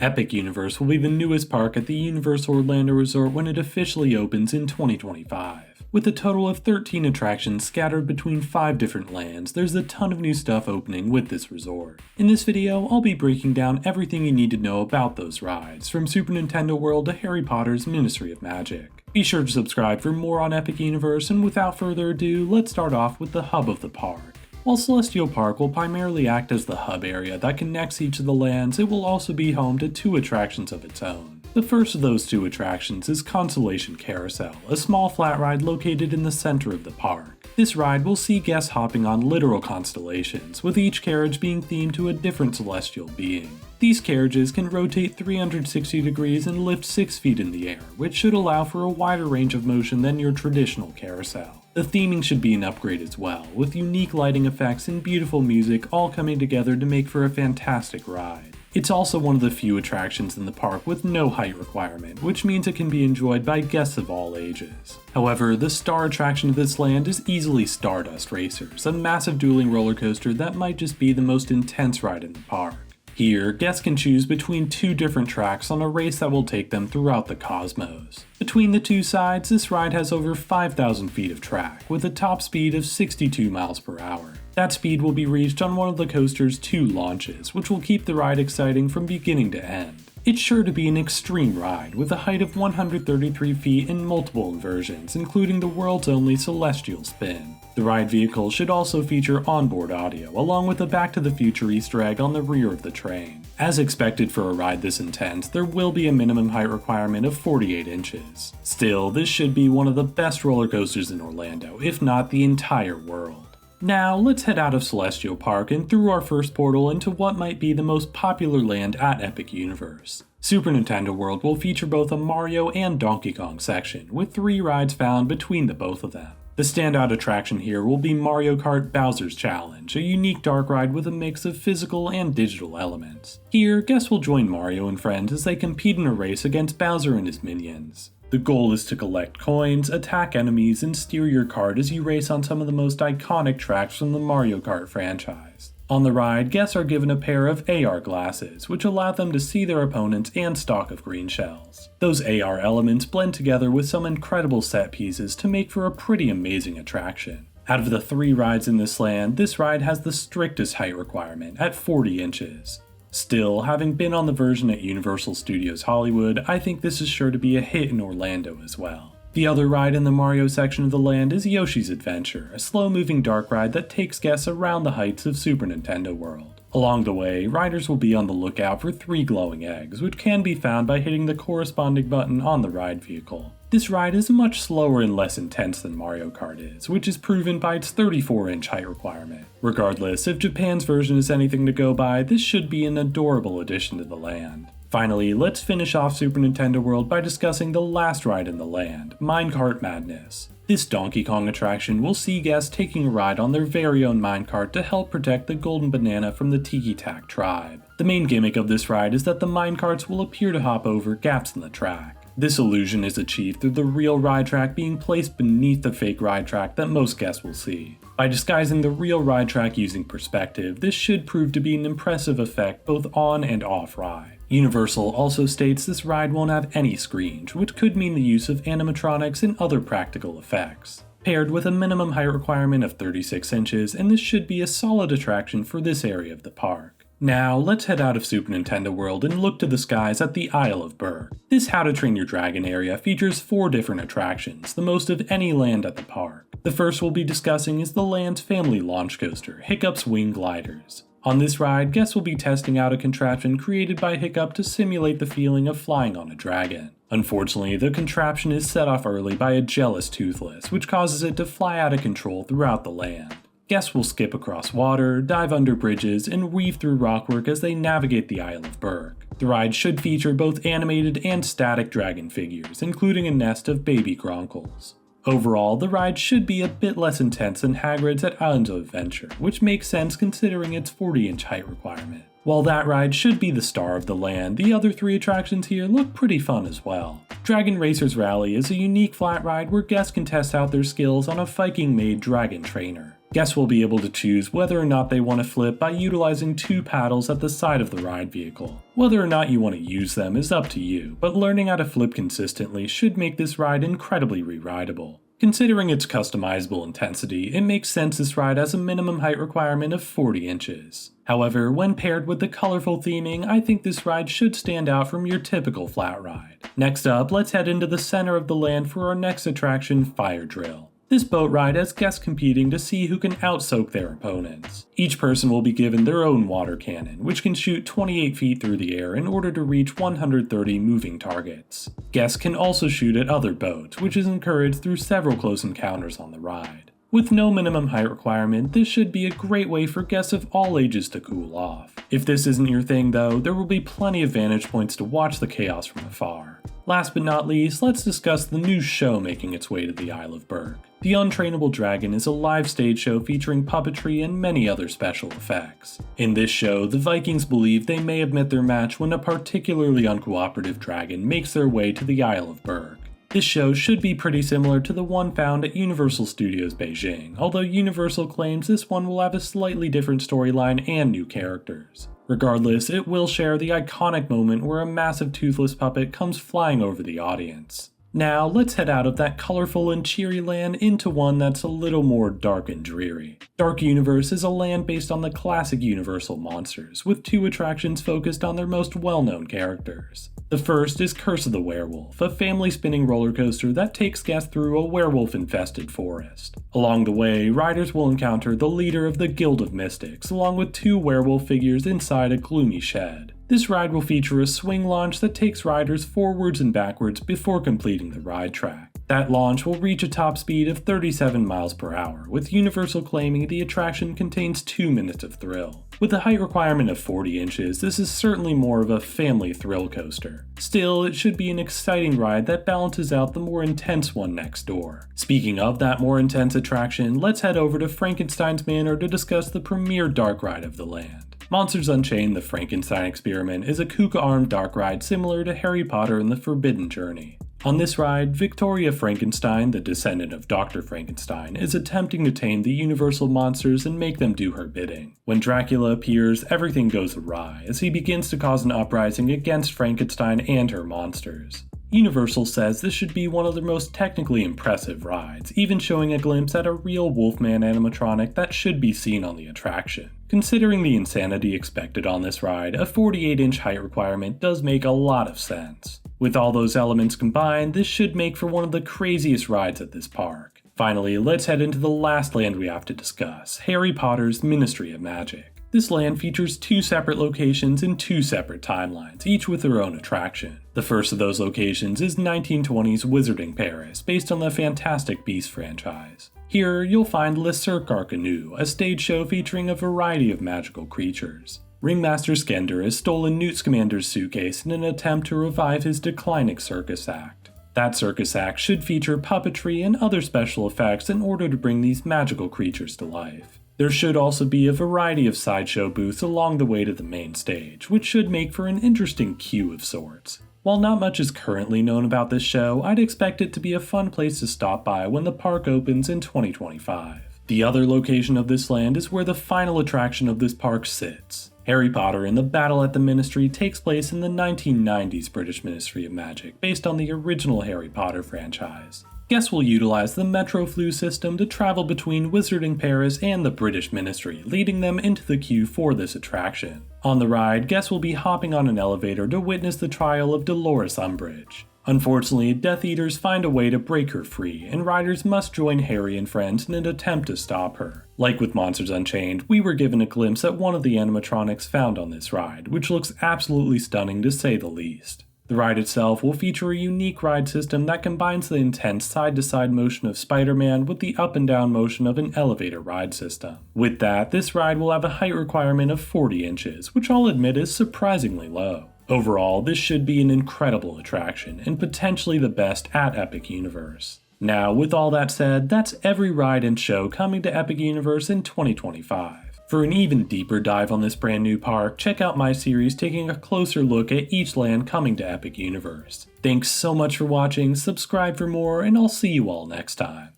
Epic Universe will be the newest park at the Universal Orlando Resort when it officially opens in 2025. With a total of 13 attractions scattered between 5 different lands, there's a ton of new stuff opening with this resort. In this video, I'll be breaking down everything you need to know about those rides, from Super Nintendo World to Harry Potter's Ministry of Magic. Be sure to subscribe for more on Epic Universe, and without further ado, let's start off with the hub of the park. While Celestial Park will primarily act as the hub area that connects each of the lands, it will also be home to 2 attractions of its own. The first of those 2 attractions is Constellation Carousel, a small flat ride located in the center of the park. This ride will see guests hopping on literal constellations, with each carriage being themed to a different celestial being. These carriages can rotate 360 degrees and lift 6 feet in the air, which should allow for a wider range of motion than your traditional carousel. The theming should be an upgrade as well, with unique lighting effects and beautiful music all coming together to make for a fantastic ride. It's also one of the few attractions in the park with no height requirement, which means it can be enjoyed by guests of all ages. However, the star attraction of this land is easily Stardust Racers, a massive dueling roller coaster that might just be the most intense ride in the park. Here, guests can choose between 2 different tracks on a race that will take them throughout the cosmos. Between the 2 sides, this ride has over 5,000 feet of track, with a top speed of 62 miles per hour. That speed will be reached on one of the coaster's 2 launches, which will keep the ride exciting from beginning to end. It's sure to be an extreme ride, with a height of 133 feet and multiple inversions, including the world's only celestial spin. The ride vehicle should also feature onboard audio, along with a Back to the Future Easter egg on the rear of the train. As expected for a ride this intense, there will be a minimum height requirement of 48 inches. Still, this should be one of the best roller coasters in Orlando, if not the entire world. Now, let's head out of Celestial Park and through our first portal into what might be the most popular land at Epic Universe. Super Nintendo World will feature both a Mario and Donkey Kong section, with 3 rides found between the both of them. The standout attraction here will be Mario Kart Bowser's Challenge, a unique dark ride with a mix of physical and digital elements. Here, guests will join Mario and friends as they compete in a race against Bowser and his minions. The goal is to collect coins, attack enemies, and steer your kart as you race on some of the most iconic tracks from the Mario Kart franchise. On the ride, guests are given a pair of AR glasses, which allow them to see their opponents and stalk of green shells. Those AR elements blend together with some incredible set pieces to make for a pretty amazing attraction. Out of the 3 rides in this land, this ride has the strictest height requirement at 40 inches. Still, having been on the version at Universal Studios Hollywood, I think this is sure to be a hit in Orlando as well. The other ride in the Mario section of the land is Yoshi's Adventure, a slow-moving dark ride that takes guests around the heights of Super Nintendo World. Along the way, riders will be on the lookout for 3 glowing eggs, which can be found by hitting the corresponding button on the ride vehicle. This ride is much slower and less intense than Mario Kart is, which is proven by its 34-inch height requirement. Regardless, if Japan's version is anything to go by, this should be an adorable addition to the land. Finally, let's finish off Super Nintendo World by discussing the last ride in the land, Minecart Madness. This Donkey Kong attraction will see guests taking a ride on their very own minecart to help protect the Golden Banana from the Tiki Tak tribe. The main gimmick of this ride is that the minecarts will appear to hop over gaps in the track. This illusion is achieved through the real ride track being placed beneath the fake ride track that most guests will see. By disguising the real ride track using perspective, this should prove to be an impressive effect both on and off ride. Universal also states this ride won't have any screens, which could mean the use of animatronics and other practical effects. Paired with a minimum height requirement of 36 inches, and this should be a solid attraction for this area of the park. Now, let's head out of Super Nintendo World and look to the skies at the Isle of Berg. This How to Train Your Dragon area features 4 different attractions, the most of any land at the park. The first we'll be discussing is the land's family launch coaster, Hiccup's Wing Gliders. On this ride, guests will be testing out a contraption created by Hiccup to simulate the feeling of flying on a dragon. Unfortunately, the contraption is set off early by a jealous Toothless, which causes it to fly out of control throughout the land. Guests will skip across water, dive under bridges, and weave through rockwork as they navigate the Isle of Berg. The ride should feature both animated and static dragon figures, including a nest of baby gronkles. Overall, the ride should be a bit less intense than Hagrid's at Islands of Adventure, which makes sense considering its 40-inch height requirement. While that ride should be the star of the land, the other 3 attractions here look pretty fun as well. Dragon Racers Rally is a unique flat ride where guests can test out their skills on a Viking-made dragon trainer. Guests will be able to choose whether or not they want to flip by utilizing 2 paddles at the side of the ride vehicle. Whether or not you want to use them is up to you, but learning how to flip consistently should make this ride incredibly re-rideable. Considering its customizable intensity, it makes sense this ride has a minimum height requirement of 40 inches. However, when paired with the colorful theming, I think this ride should stand out from your typical flat ride. Next up, let's head into the center of the land for our next attraction, Fyre Drill. This boat ride has guests competing to see who can outsoak their opponents. Each person will be given their own water cannon, which can shoot 28 feet through the air in order to reach 130 moving targets. Guests can also shoot at other boats, which is encouraged through several close encounters on the ride. With no minimum height requirement, this should be a great way for guests of all ages to cool off. If this isn't your thing though, there will be plenty of vantage points to watch the chaos from afar. Last but not least, let's discuss the new show making its way to the Isle of Berg. The Untrainable Dragon is a live stage show featuring puppetry and many other special effects. In this show, the Vikings believe they may have met their match when a particularly uncooperative dragon makes their way to the Isle of Berg. This show should be pretty similar to the one found at Universal Studios Beijing, although Universal claims this one will have a slightly different storyline and new characters. Regardless, it will share the iconic moment where a massive toothless puppet comes flying over the audience. Now, let's head out of that colorful and cheery land into one that's a little more dark and dreary. Dark Universe is a land based on the classic Universal monsters, with 2 attractions focused on their most well-known characters. The first is Curse of the Werewolf, a family-spinning roller coaster that takes guests through a werewolf-infested forest. Along the way, riders will encounter the leader of the Guild of Mystics, along with 2 werewolf figures inside a gloomy shed. This ride will feature a swing launch that takes riders forwards and backwards before completing the ride track. That launch will reach a top speed of 37 miles per hour, with Universal claiming the attraction contains 2 minutes of thrill. With a height requirement of 40 inches, this is certainly more of a family thrill coaster. Still, it should be an exciting ride that balances out the more intense one next door. Speaking of that more intense attraction, let's head over to Frankenstein's Manor to discuss the premier dark ride of the land. Monsters Unchained: The Frankenstein Experiment is a Kuka-armed dark ride similar to Harry Potter and the Forbidden Journey. On this ride, Victoria Frankenstein, the descendant of Dr. Frankenstein, is attempting to tame the Universal monsters and make them do her bidding. When Dracula appears, everything goes awry as he begins to cause an uprising against Frankenstein and her monsters. Universal says this should be one of their most technically impressive rides, even showing a glimpse at a real Wolfman animatronic that should be seen on the attraction. Considering the insanity expected on this ride, a 48-inch height requirement does make a lot of sense. With all those elements combined, this should make for one of the craziest rides at this park. Finally, let's head into the last land we have to discuss, Harry Potter's Ministry of Magic. This land features 2 separate locations in 2 separate timelines, each with their own attraction. The first of those locations is 1920s Wizarding Paris, based on the Fantastic Beasts franchise. Here, you'll find Le Cirque Arcanus, a stage show featuring a variety of magical creatures. Ringmaster Skender has stolen Newt Scamander's suitcase in an attempt to revive his declining circus act. That circus act should feature puppetry and other special effects in order to bring these magical creatures to life. There should also be a variety of sideshow booths along the way to the main stage, which should make for an interesting queue of sorts. While not much is currently known about this show, I'd expect it to be a fun place to stop by when the park opens in 2025. The other location of this land is where the final attraction of this park sits. Harry Potter and the Battle at the Ministry takes place in the 1990s British Ministry of Magic, based on the original Harry Potter franchise. Guests will utilize the Metroflux system to travel between Wizarding Paris and the British Ministry, leading them into the queue for this attraction. On the ride, guests will be hopping on an elevator to witness the trial of Dolores Umbridge. Unfortunately, Death Eaters find a way to break her free, and riders must join Harry and friends in an attempt to stop her. Like with Monsters Unchained, we were given a glimpse at one of the animatronics found on this ride, which looks absolutely stunning to say the least. The ride itself will feature a unique ride system that combines the intense side-to-side motion of Spider-Man with the up and down motion of an elevator ride system. With that, this ride will have a height requirement of 40 inches, which I'll admit is surprisingly low. Overall, this should be an incredible attraction, and potentially the best at Epic Universe. Now, with all that said, that's every ride and show coming to Epic Universe in 2025. For an even deeper dive on this brand new park, check out my series taking a closer look at each land coming to Epic Universe. Thanks so much for watching, subscribe for more, and I'll see you all next time.